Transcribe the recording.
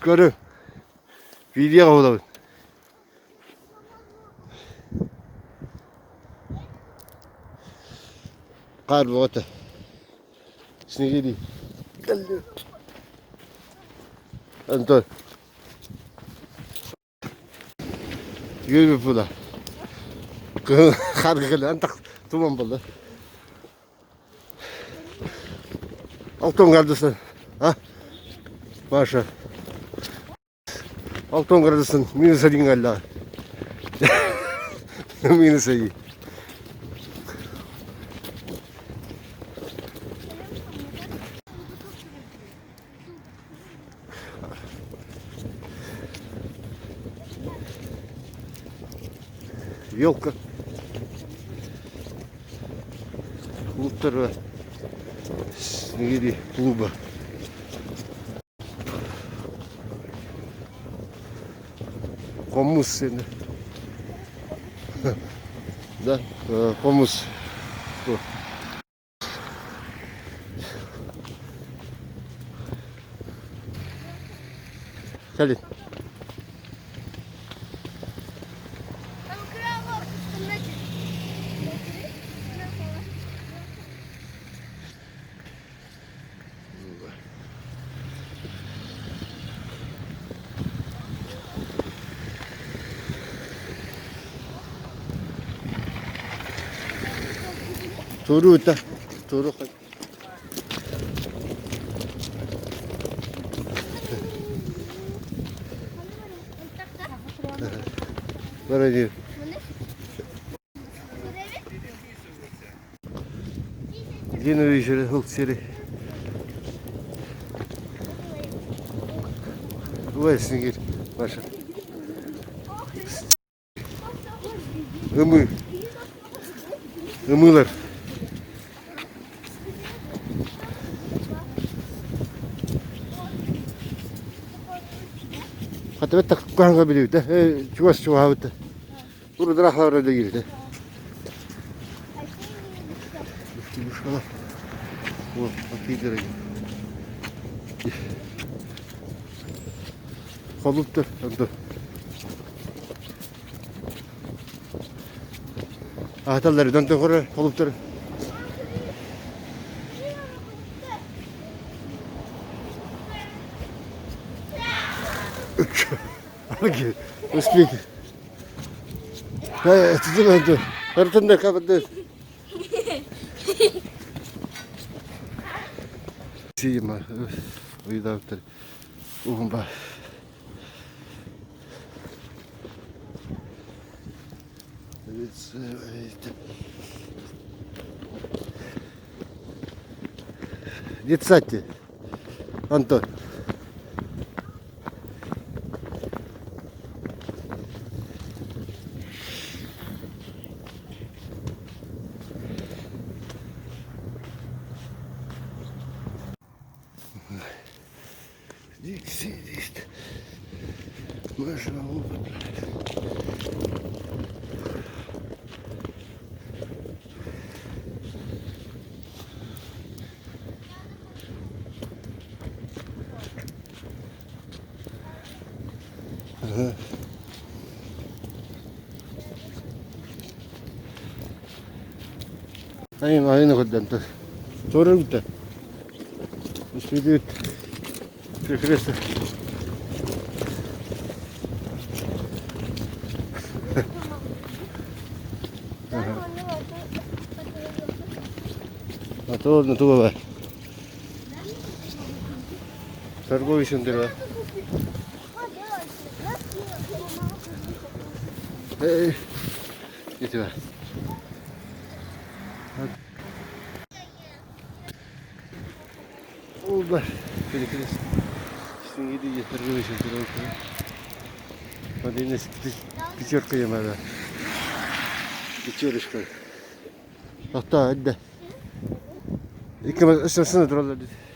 Görün. Video kovalayın. Kar bu ota. Şimdi geleyim. Geldi. Anton. Yürü bir pula. Kar geldi. Antak. Tamam buldu. Altın kardısın. Ha? Maşa. Altın kardısın. Minus'a din galla. Minus'a iyi. Елка. Полтора снегири клуба. Коммус сені. Да, коммус. Gelin. Turu ta. Turu. Böyle diyor. Yine bir şöyle hıl seri. Bu esni gir. Başa. Imı. Imılar. Hatta ben takıp kanka biliyor da. Çuvas çuvağı da. Burada rahlar da girdi. Bu şuna. Bu bakıyı derece. Kalıptır. Hadi. Ahtalları döndü koru kalıptır. Peki. Uspik. Hey, tutu döndü. Kartın da kapattı. Siyim var. Uyudu avtları. Uhum var. Детсати. Антон. Здесь. Маша, Aynen kadar. Sonra bitti. Üstüne Preferência. Na tua vai. Sargou isso inteiro. Ei, isso vai. Oba, feliz. Şimdi gidiyor, sargou isso inteiro. Hadi neyse, bitiyor kıyamada. Bitiyor işte. Hatta hadi. İkimiz ısınsın duralım dedi.